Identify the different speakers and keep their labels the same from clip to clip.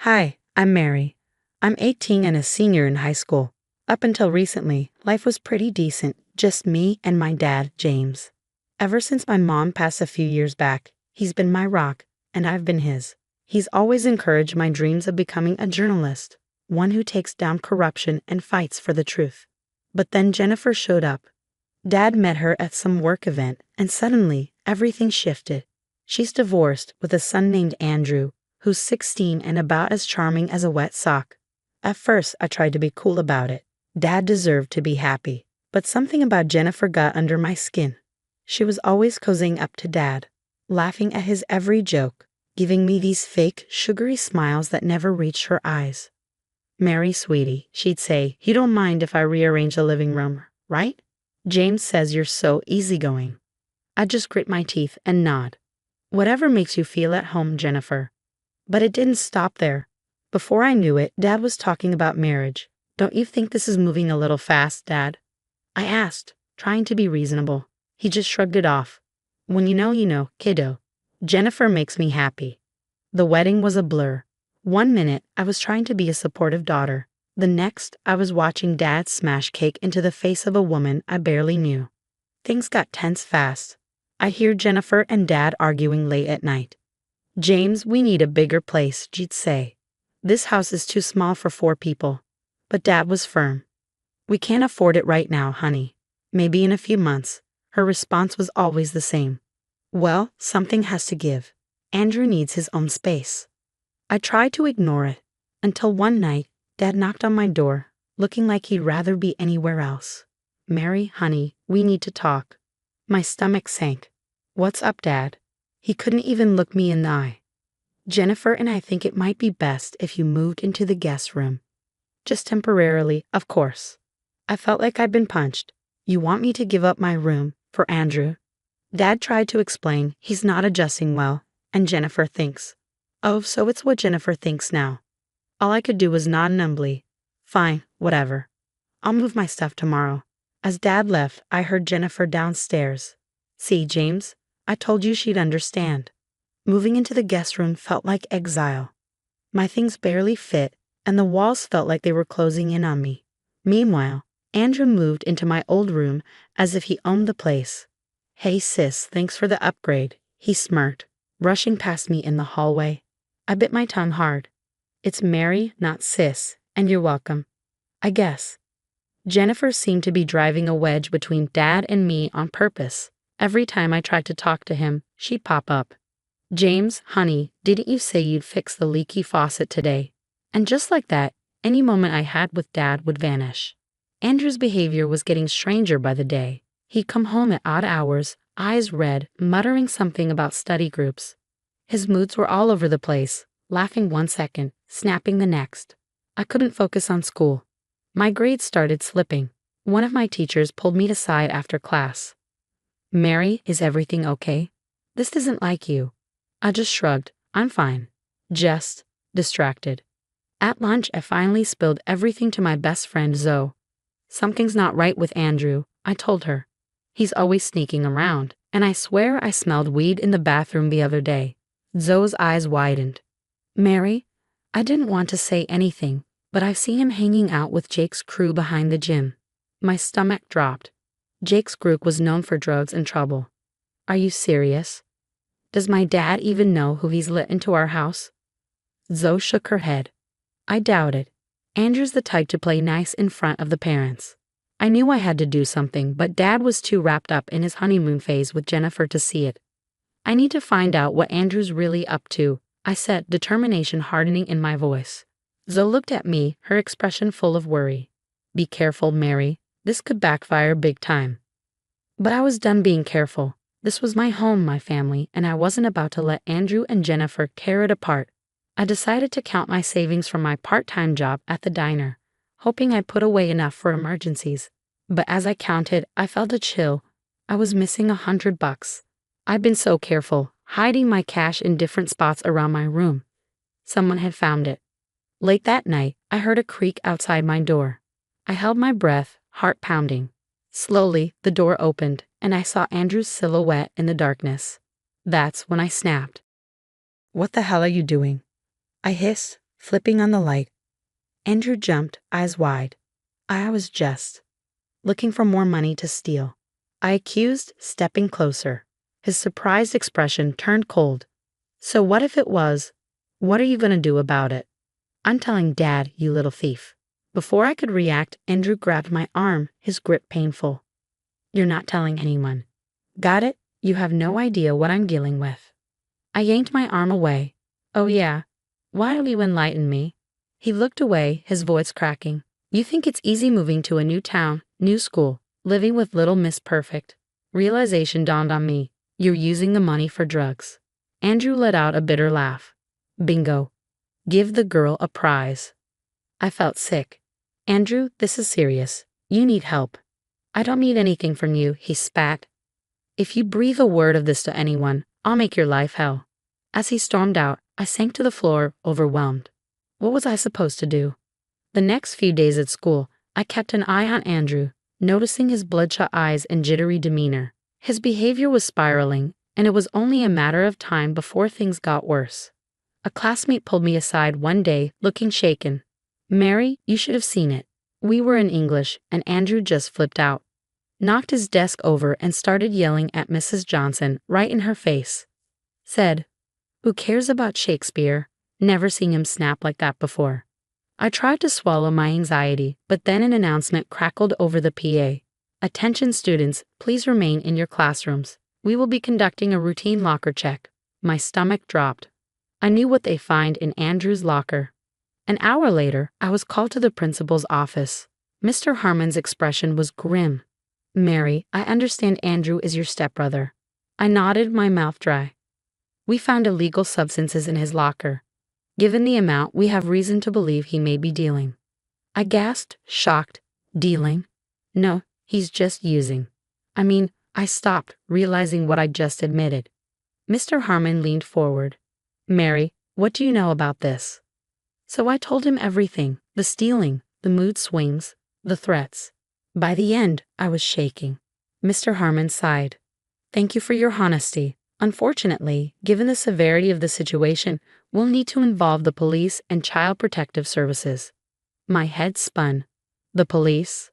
Speaker 1: Hi, I'm Mary. I'm 18 and a senior in high school. Up until recently, life was pretty decent, just me and my dad, James. Ever since my mom passed a few years back, he's been my rock, and I've been his. He's always encouraged my dreams of becoming a journalist, one who takes down corruption and fights for the truth. But then Jennifer showed up. Dad met her at some work event, and suddenly, everything shifted. She's divorced with a son named Andrew, who's 16 and about as charming as a wet sock. At first, I tried to be cool about it. Dad deserved to be happy. But something about Jennifer got under my skin. She was always cozying up to Dad, laughing at his every joke, giving me these fake, sugary smiles that never reached her eyes. "Mary, sweetie," she'd say, "you don't mind if I rearrange the living room, right? James says you're so easygoing." I'd just grit my teeth and nod. "Whatever makes you feel at home, Jennifer." But it didn't stop there. Before I knew it, Dad was talking about marriage. "Don't you think this is moving a little fast, Dad?" I asked, trying to be reasonable. He just shrugged it off. "When you know, kiddo. Jennifer makes me happy." The wedding was a blur. One minute, I was trying to be a supportive daughter. The next, I was watching Dad smash cake into the face of a woman I barely knew. Things got tense fast. I hear Jennifer and Dad arguing late at night. "James, we need a bigger place," she'd say. "This house is too small for 4 people. But Dad was firm. "We can't afford it right now, honey. Maybe in a few months." Her response was always the same. "Well, something has to give. Andrew needs his own space." I tried to ignore it, until one night, Dad knocked on my door, looking like he'd rather be anywhere else. "Mary, honey, we need to talk." My stomach sank. "What's up, Dad?" He couldn't even look me in the eye. "Jennifer and I think it might be best if you moved into the guest room. Just temporarily, of course." I felt like I'd been punched. "You want me to give up my room for Andrew?" Dad tried to explain he's not adjusting well, and Jennifer thinks. Oh, so it's what Jennifer thinks now. All I could do was nod numbly. "Fine, whatever. I'll move my stuff tomorrow." As Dad left, I heard Jennifer downstairs. "See, James, I told you she'd understand." Moving into the guest room felt like exile. My things barely fit, and the walls felt like they were closing in on me. Meanwhile, Andrew moved into my old room as if he owned the place. "Hey sis, thanks for the upgrade," he smirked, rushing past me in the hallway. I bit my tongue hard. "It's Mary, not sis, and you're welcome, I guess." Jennifer seemed to be driving a wedge between Dad and me on purpose. Every time I tried to talk to him, she'd pop up. "James, honey, didn't you say you'd fix the leaky faucet today?" And just like that, any moment I had with Dad would vanish. Andrew's behavior was getting stranger by the day. He'd come home at odd hours, eyes red, muttering something about study groups. His moods were all over the place, laughing one second, snapping the next. I couldn't focus on school. My grades started slipping. One of my teachers pulled me aside after class. "Mary, is everything okay? This isn't like you." I just shrugged. "I'm fine. Just distracted." At lunch, I finally spilled everything to my best friend Zoe. "Something's not right with Andrew," I told her. "He's always sneaking around, and I swear I smelled weed in the bathroom the other day." Zoe's eyes widened. "Mary, I didn't want to say anything, but I see him hanging out with Jake's crew behind the gym." My stomach dropped. Jake's group was known for drugs and trouble. "Are you serious? Does my dad even know who he's let into our house?" Zoe shook her head. "I doubt it. Andrew's the type to play nice in front of the parents." I knew I had to do something, but Dad was too wrapped up in his honeymoon phase with Jennifer to see it. "I need to find out what Andrew's really up to," I said, determination hardening in my voice. Zoe looked at me, her expression full of worry. "Be careful, Mary. This could backfire big time." But I was done being careful. This was my home, my family, and I wasn't about to let Andrew and Jennifer tear it apart. I decided to count my savings from my part-time job at the diner, hoping I'd put away enough for emergencies. But as I counted, I felt a chill. I was missing $100. I'd been so careful, hiding my cash in different spots around my room. Someone had found it. Late that night, I heard a creak outside my door. I held my breath, heart pounding. Slowly, the door opened, and I saw Andrew's silhouette in the darkness. That's when I snapped. "What the hell are you doing?" I hissed, Flipping on the light, Andrew jumped, eyes wide. I was just looking for more money to steal, I accused, stepping closer. His surprised expression turned cold. So what if it was? What are you going to do about it? I'm telling Dad, you little thief. Before I could react, Andrew grabbed my arm, his grip painful. You're not telling anyone. Got it? You have no idea what I'm dealing with. I yanked my arm away. Oh yeah? Why don't you enlighten me? He looked away, his voice cracking. You think it's easy moving to a new town, new school, living with little Miss Perfect. Realization dawned on me. You're using the money for drugs. Andrew let out a bitter laugh. Bingo. Give the girl a prize. I felt sick. Andrew, this is serious. You need help. I don't need anything from you, he spat. If you breathe a word of this to anyone, I'll make your life hell. As he stormed out, I sank to the floor, overwhelmed. What was I supposed to do? The next few days at school, I kept an eye on Andrew, noticing his bloodshot eyes and jittery demeanor. His behavior was spiraling, and it was only a matter of time before things got worse. A classmate pulled me aside one day, looking shaken. Mary, you should have seen it. We were in English, and Andrew just flipped out. Knocked his desk over and started yelling at Mrs. Johnson right in her face. Said, who cares about Shakespeare? Never seen him snap like that before. I tried to swallow my anxiety, but then an announcement crackled over the PA. Attention students, please remain in your classrooms. We will be conducting a routine locker check. My stomach dropped. I knew what they find in Andrew's locker. An hour later, I was called to the principal's office. Mr. Harmon's expression was grim. Mary, I understand Andrew is your stepbrother. I nodded, my mouth dry. We found illegal substances in his locker. Given the amount, we have reason to believe he may be dealing. I gasped, shocked. Dealing? No, he's just using. I stopped, realizing what I just admitted. Mr. Harmon leaned forward. Mary, what do you know about this? So I told him everything, the stealing, the mood swings, the threats. By the end, I was shaking. Mr. Harmon sighed. Thank you for your honesty. Unfortunately, given the severity of the situation, we'll need to involve the police and Child Protective Services. My head spun. The police?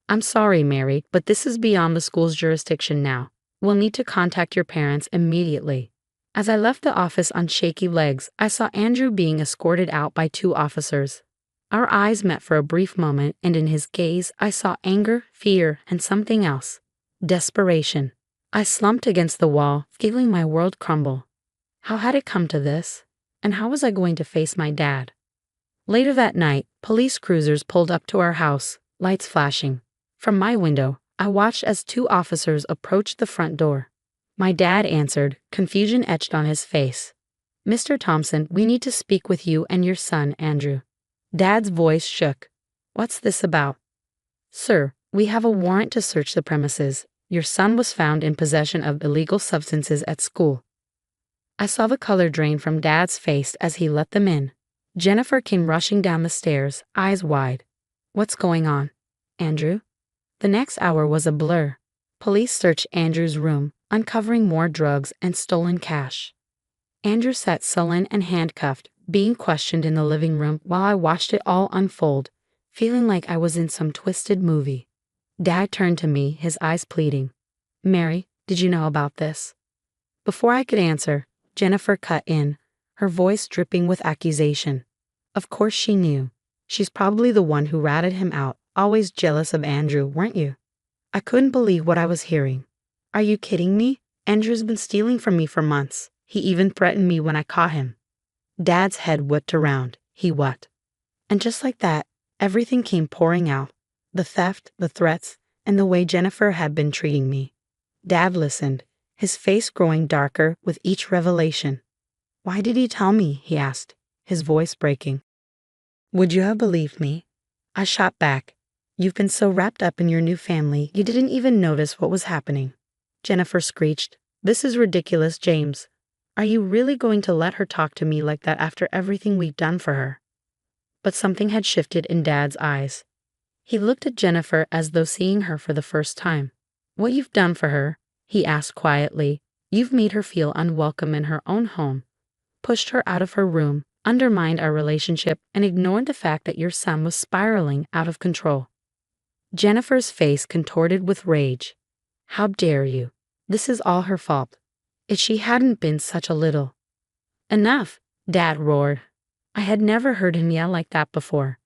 Speaker 1: I'm sorry, Mary, but this is beyond the school's jurisdiction now. We'll need to contact your parents immediately. As I left the office on shaky legs, I saw Andrew being escorted out by 2 officers. Our eyes met for a brief moment, and in his gaze I saw anger, fear, and something else. Desperation. I slumped against the wall, feeling my world crumble. How had it come to this? And how was I going to face my dad? Later that night, police cruisers pulled up to our house, lights flashing. From my window, I watched as 2 officers approached the front door. My dad answered, confusion etched on his face. Mr. Thompson, we need to speak with you and your son, Andrew. Dad's voice shook. What's this about? Sir, we have a warrant to search the premises. Your son was found in possession of illegal substances at school. I saw the color drain from Dad's face as he let them in. Jennifer came rushing down the stairs, eyes wide. What's going on? Andrew? The next hour was a blur. Police searched Andrew's room, uncovering more drugs and stolen cash. Andrew sat sullen and handcuffed, being questioned in the living room while I watched it all unfold, feeling like I was in some twisted movie. Dad turned to me, his eyes pleading. Mary, did you know about this? Before I could answer, Jennifer cut in, her voice dripping with accusation. Of course she knew. She's probably the one who ratted him out, always jealous of Andrew, weren't you? I couldn't believe what I was hearing. Are you kidding me? Andrew's been stealing from me for months. He even threatened me when I caught him. Dad's head whipped around. He what? And just like that, everything came pouring out. The theft, the threats, and the way Jennifer had been treating me. Dad listened, his face growing darker with each revelation. Why did he tell me? He asked, his voice breaking. Would you have believed me? I shot back. You've been so wrapped up in your new family, you didn't even notice what was happening. Jennifer screeched. This is ridiculous, James. Are you really going to let her talk to me like that after everything we've done for her? But something had shifted in Dad's eyes. He looked at Jennifer as though seeing her for the first time. What you've done for her, he asked quietly, you've made her feel unwelcome in her own home, pushed her out of her room, undermined our relationship, and ignored the fact that your son was spiraling out of control. Jennifer's face contorted with rage. How dare you? This is all her fault. If she hadn't been such a little. Enough, Dad roared. I had never heard him yell like that before.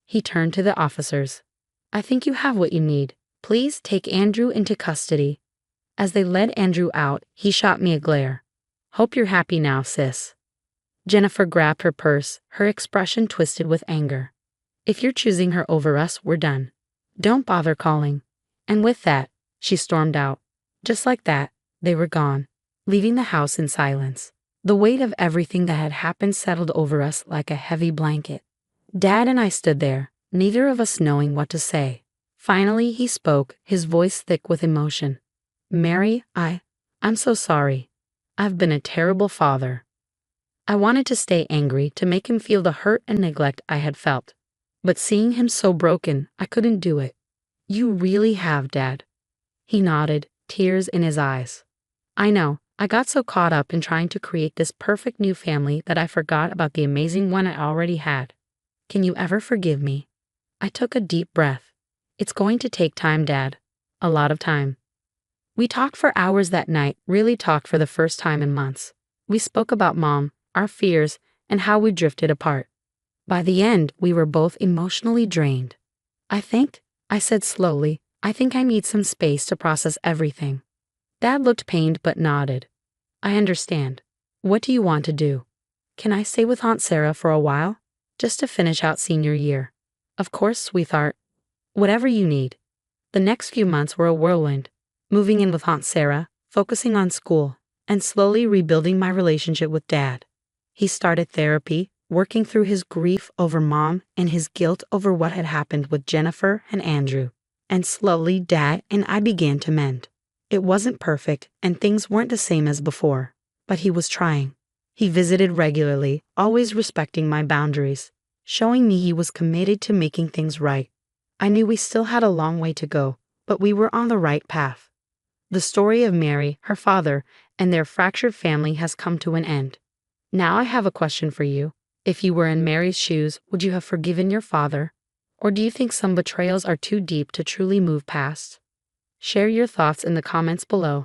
Speaker 1: He turned to the officers. I think you have what you need. Please take Andrew into custody. As they led Andrew out, he shot me a glare. Hope you're happy now, sis. Jennifer grabbed her purse, her expression twisted with anger. If you're choosing her over us, we're done. Don't bother calling. And with that, she stormed out. Just like that, they were gone, leaving the house in silence. The weight of everything that had happened settled over us like a heavy blanket. Dad and I stood there, neither of us knowing what to say. Finally, he spoke, his voice thick with emotion. Mary, I'm so sorry. I've been a terrible father. I wanted to stay angry to make him feel the hurt and neglect I had felt. But seeing him so broken, I couldn't do it. You really have, Dad. He nodded, tears in his eyes. I know, I got so caught up in trying to create this perfect new family that I forgot about the amazing one I already had. Can you ever forgive me? I took a deep breath. It's going to take time, Dad. A lot of time. We talked for hours that night, really talked for the first time in months. We spoke about Mom, our fears, and how we drifted apart. By the end, we were both emotionally drained. I said slowly, I think I need some space to process everything. Dad looked pained but nodded. I understand. What do you want to do? Can I stay with Aunt Sarah for a while? Just to finish out senior year. Of course, sweetheart. Whatever you need. The next few months were a whirlwind. Moving in with Aunt Sarah, focusing on school, and slowly rebuilding my relationship with Dad. He started therapy, working through his grief over Mom and his guilt over what had happened with Jennifer and Andrew. And slowly Dad and I began to mend. It wasn't perfect, and things weren't the same as before, but he was trying. He visited regularly, always respecting my boundaries, showing me he was committed to making things right. I knew we still had a long way to go, but we were on the right path. The story of Mary, her father, and their fractured family has come to an end. Now I have a question for you. If you were in Mary's shoes, would you have forgiven your father? Or do you think some betrayals are too deep to truly move past? Share your thoughts in the comments below.